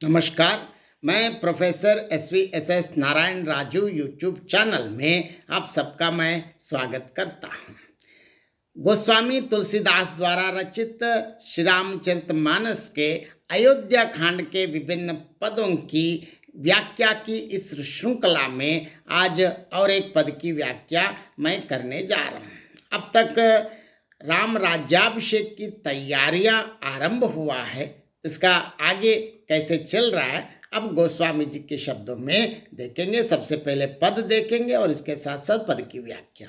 नमस्कार। मैं professor S Narayan Raju YouTube channel में आप सबका मैं स्वागत करता हूँ। गोस्वामी तुलसीदास द्वारा रचित श्री रामचरितमानस के अयोध्या खंड के विभिन्न पदों की व्याख्या की इस श्रृंखला में आज और एक पद की व्याख्या मैं करने जा रहा हूँ। अब तक राम राज्याभिषेक की तैयारियां आरंभ हुआ है, इसका आगे कैसे चल रहा है अब गोस्वामी जी के शब्दों में देखेंगे। सबसे पहले पद देखेंगे और इसके साथ साथ पद की व्याख्या।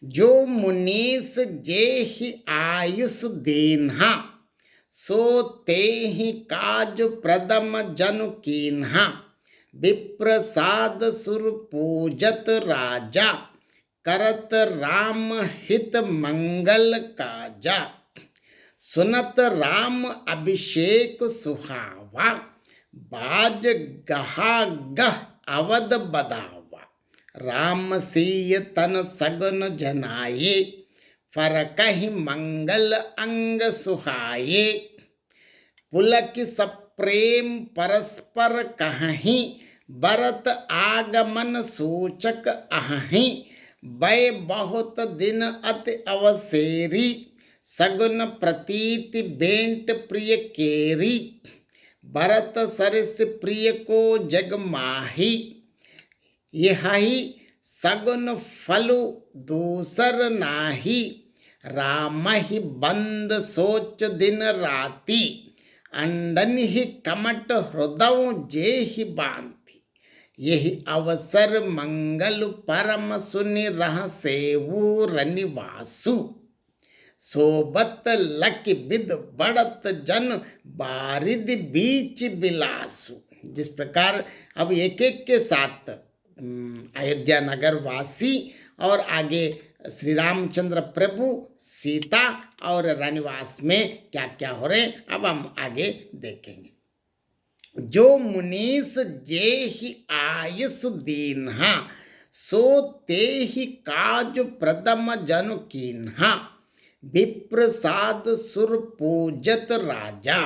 जो मुनीस जे ही आयुष दीन्हा, सो ते ही काज प्रदम जनु कीन्हा। विप्रसाद सुर पूजत राजा, करत राम हित मंगल काजा। सुनत राम अभिषेक सुहावा, बाज गहा गह अवध बदावा। राम सीय तन सगन जनाये, फरकहि मंगल अंग सुहाये। पुलक सप्रेम परस्पर कहहि, बरत आगमन सूचक अहहि। बै बहुत दिन अति अवसेरी, सगुन प्रतीति बेंट प्रिय केरी। भरत सरस प्रिय को जग माही, यही सगुन फलु दूसर नाही। राम ही बंद सोच दिन राती, अंडन ही कमट हृदय जे ही बांधी। यही अवसर मंगल परम सुनि रह सेवु रनिवासु। सोबत लक विद बढ़त जन, बारिद बीच बिलासु। जिस प्रकार अब एक एक के साथ अयोध्या नगर वासी और आगे श्री रामचंद्र प्रभु, सीता और रनिवास में क्या क्या हो रहे अब हम आगे देखेंगे। जो मुनीस जे ही आयुष दीन्हा, सो ते ही काज प्रदम जनु कीन्हा। विप्रसाद सुर पूजत राजा,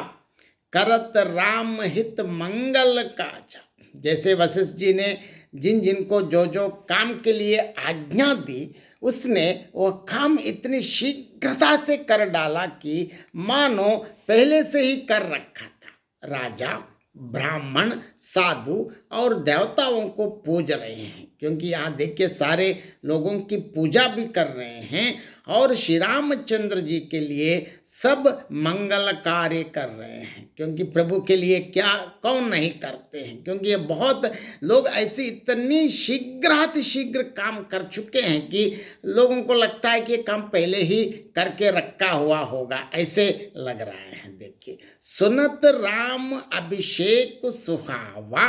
करत राम हित मंगल काजा। जैसे वशिष्ठ जी ने जिन जिनको जो जो काम के लिए आज्ञा दी, उसने वह काम इतनी शीघ्रता से कर डाला कि मानो पहले से ही कर रखा था। राजा, ब्राह्मण, साधु और देवताओं को पूज रहे हैं, क्योंकि यहाँ देखिए सारे लोगों की पूजा भी कर रहे हैं और श्री रामचंद्र जी के लिए सब मंगल कार्य कर रहे हैं। क्योंकि प्रभु के लिए क्या कौन नहीं करते हैं, क्योंकि ये बहुत लोग ऐसे इतनी शीघ्र काम कर चुके हैं कि लोगों को लगता है कि ये काम पहले ही करके रखा हुआ होगा, ऐसे लग रहा है। देखिए, सुनत राम अभिषेक सुहावा,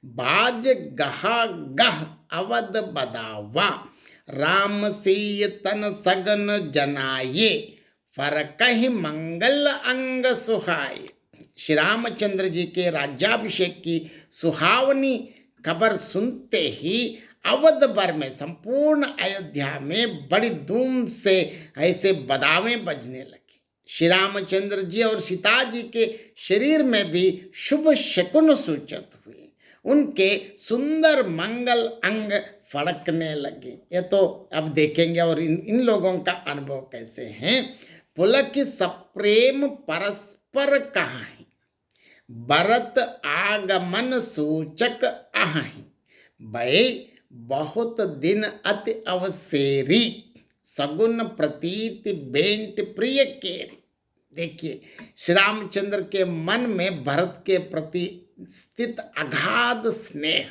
बाज गहा गह अवध बदावा। राम सीय तन सगन जनाये, फरकहि मंगल अंग सुहाये। श्री रामचंद्र जी के राज्याभिषेक की सुहावनी खबर सुनते ही अवध भर में, संपूर्ण अयोध्या में बड़ी धूम से ऐसे बदावे बजने लगे। श्री रामचंद्र जी और सीता जी के शरीर में भी शुभ शकुन सूचित हुए, उनके सुंदर मंगल अंग फड़कने लगे। ये तो अब देखेंगे और इन लोगों का अनुभव कैसे हैं। पुलक सप्रेम परस्पर कहाहि, बरत आगमन सूचक अहहि। बै बहुत दिन अति अवसेरी, सगुन प्रतीति बेंट प्रिय केरी। देखिए, श्री रामचंद्र के मन में भरत के प्रति स्थित अगाध स्नेह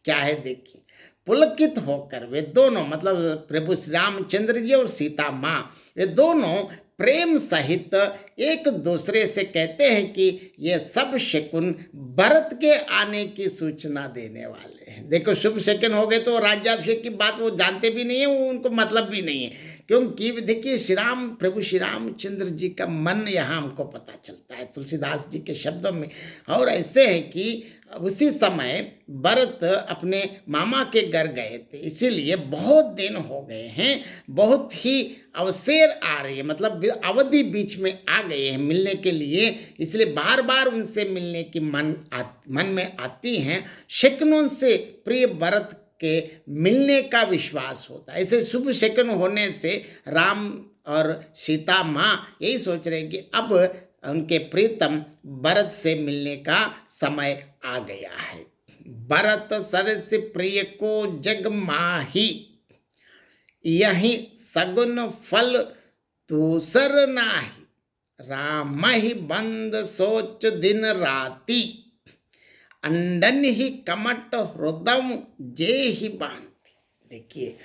क्या है। देखिए, पुलकित होकर वे दोनों, मतलब प्रभु श्री रामचंद्र जी और सीता माँ, वे दोनों प्रेम सहित एक दूसरे से कहते हैं कि ये सब शकुन भरत के आने की सूचना देने वाले हैं। देखो, शुभ शकुन हो गए तो राज्याभिषेक की बात वो जानते भी नहीं है, उनको मतलब भी नहीं है, क्योंकि देखिए प्रभु श्री रामचंद्र जी का मन यहाँ हमको पता चलता है तुलसीदास जी के शब्दों में। और ऐसे है कि उसी समय भरत अपने मामा के घर गए थे, इसीलिए बहुत दिन हो गए हैं, बहुत ही अवसर आ रही है, मतलब अवधि बीच में आ गए हैं मिलने के लिए, इसलिए बार बार उनसे मिलने की मन में आती हैं। शकुन से प्रिय भरत के मिलने का विश्वास होता है। ऐसे शुभ शकुन होने से राम और सीता माँ यही सोच रहे हैं कि अब उनके प्रीतम भरत से मिलने का समय आ गया है। भरत सरस प्रिय को जग माही, यही सगुन फल दूसर नाही, राम ही बंद सोच दिन राती, अंडन ही कमट हृदय जे ही बांधती। देखिए,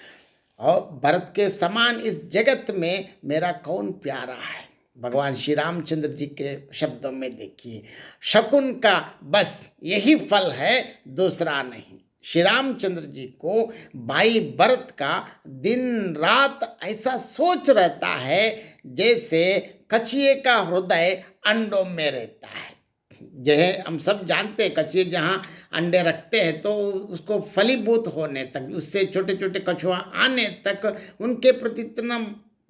और भरत के समान इस जगत में मेरा कौन प्यारा है। भगवान श्री रामचंद्र जी के शब्दों में देखिए, शकुन का बस यही फल है, दूसरा नहीं। श्री रामचंद्र जी को भाई भरत का दिन रात ऐसा सोच रहता है जैसे कछुए का हृदय अंडों में रहता है। जैसे हम सब जानते हैं, कछुए जहाँ अंडे रखते हैं तो उसको फलीभूत होने तक, उससे छोटे छोटे कछुआ आने तक उनके प्रति इतना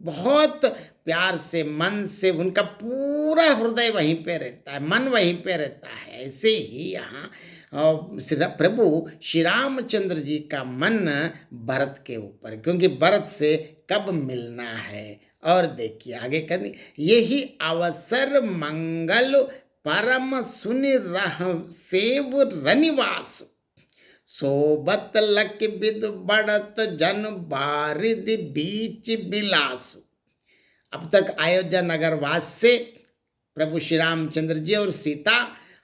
बहुत प्यार से, मन से उनका पूरा हृदय वहीं पे रहता है, मन वहीं पे रहता है। ऐसे ही यहाँ प्रभु श्री रामचंद्र जी का मन भरत के ऊपर, क्योंकि भरत से कब मिलना है। और देखिए आगे कहते, यही अवसर मंगल परम सुनि रह सेव रनिवास, सोबत लक बिद बढ़त जन बारिद बीच बिलासु। अब तक अयोध्या नगरवास से प्रभु श्री रामचंद्र जी और सीता,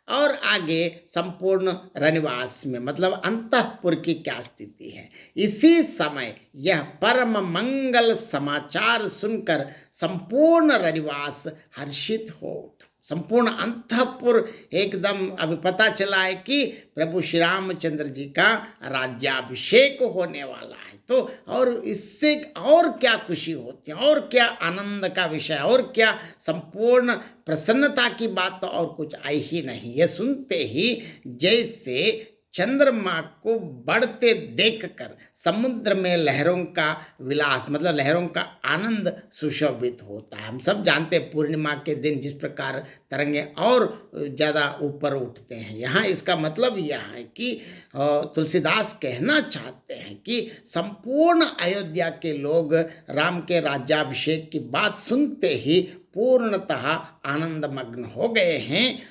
और आगे संपूर्ण रनिवास में, मतलब अंतःपुर की क्या स्थिति है। इसी समय यह परम मंगल समाचार सुनकर संपूर्ण रनिवास हर्षित हो उठा। संपूर्ण अंतःपुर एकदम अभी पता चला है कि प्रभु श्री रामचंद्र जी का राज्याभिषेक होने वाला है। तो और इससे और क्या खुशी होती है, और क्या आनंद का विषय, और क्या संपूर्ण प्रसन्नता की बात तो और कुछ आई ही नहीं। ये सुनते ही जैसे चंद्रमा को बढ़ते देखकर समुद्र में लहरों का विलास, मतलब लहरों का आनंद सुशोभित होता है। हम सब जानते हैं पूर्णिमा के दिन जिस प्रकार तरंगे और ज़्यादा ऊपर उठते हैं। यहाँ इसका मतलब यह है कि तुलसीदास कहना चाहते हैं कि संपूर्ण अयोध्या के लोग राम के राज्याभिषेक की बात सुनते ही पूर्णतः आनंदमग्न हो गए हैं।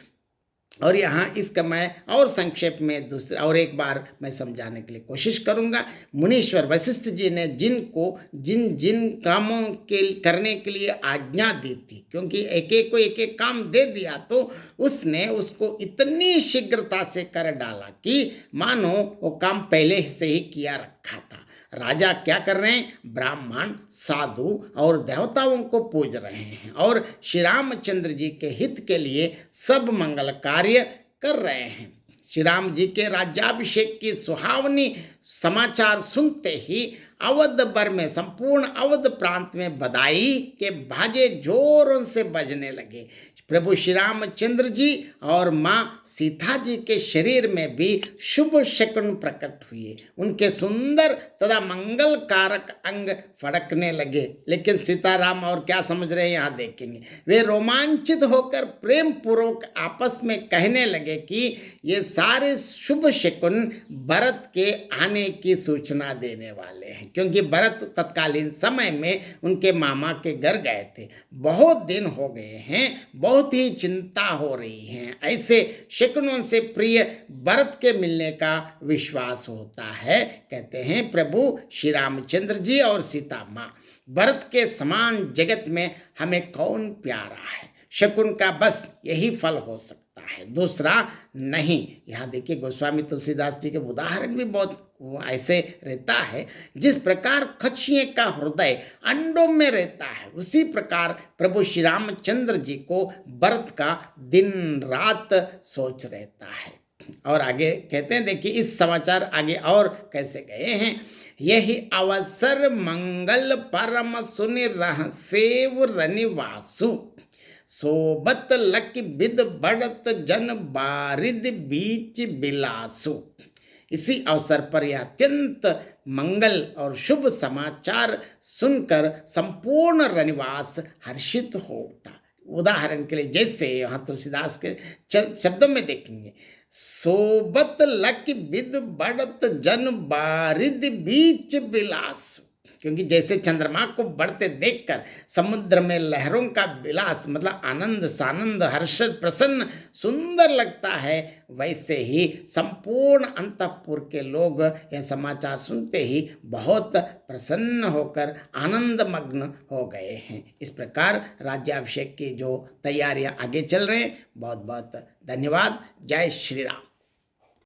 और यहाँ इसका मैं और संक्षेप में दूसरा और एक बार मैं समझाने के लिए कोशिश करूँगा। मुनीश्वर वशिष्ठ जी ने जिनको जिन जिन कामों के करने के लिए आज्ञा दी थी, क्योंकि एक एक को एक एक काम दे दिया तो उसने उसको इतनी शीघ्रता से कर डाला कि मानो वो काम पहले से ही किया रखा था। राजा क्या कर रहे हैं, ब्राह्मण साधु और देवताओं को पूज रहे हैं और श्री रामचंद्र जी के हित के लिए सब मंगल कार्य कर रहे हैं। श्री राम जी के राज्याभिषेक की सुहावनी समाचार सुनते ही अवध भर में, संपूर्ण अवध प्रांत में बधाई के बाजे जोरों से बजने लगे। प्रभु श्री रामचंद्र जी और माँ सीता जी के शरीर में भी शुभ शकुन प्रकट हुए। उनके सुंदर तथा मंगल कारक अंग फड़कने लगे। लेकिन सीताराम और क्या समझ रहे हैं यहाँ देखेंगे। वे रोमांचित होकर प्रेम पूर्वक आपस में कहने लगे कि ये सारे शुभ शकुन भरत के आने की सूचना देने वाले हैं, क्योंकि भरत तत्कालीन समय में उनके मामा के घर गए थे। बहुत दिन हो गए हैं, बहुत ही चिंता हो रही है। ऐसे शकुनों से प्रिय भरत के मिलने का विश्वास होता है। कहते हैं प्रभु श्री रामचंद्र जी और सीता माँ, भरत के समान जगत में हमें कौन प्यारा है। शकुन का बस यही फल हो सकता है, दूसरा नहीं। यहाँ देखिए गोस्वामी तुलसीदास जी के उदाहरण भी बहुत ऐसे रहता है। जिस प्रकार कछुए का हृदय अंडों में रहता है, उसी प्रकार प्रभु श्री रामचंद्र जी को भरत का दिन रात सोच रहता है। और आगे कहते हैं, देखिए इस समाचार आगे और कैसे गए हैं। यही अवसर मंगल परम सुनि रह सेव रनिवासु, सोबत लक बिद बढ़त जन बारिद बीच बिलासु। इसी अवसर पर यह अत्यंत मंगल और शुभ समाचार सुनकर संपूर्ण रनिवास हर्षित हो उठा। उदाहरण के लिए जैसे यहाँ तुलसीदास के शब्दों में देखेंगे, सोबत लक बिद बढ़त जन बारिद बीच बिलासु, क्योंकि जैसे चंद्रमा को बढ़ते देखकर समुद्र में लहरों का विलास मतलब आनंद सानंद हर्ष प्रसन्न सुंदर लगता है, वैसे ही संपूर्ण अंतःपुर के लोग यह समाचार सुनते ही बहुत प्रसन्न होकर आनंद मग्न हो गए हैं। इस प्रकार राज्याभिषेक की जो तैयारियां आगे चल रहे हैं, बहुत बहुत धन्यवाद। जय श्री राम।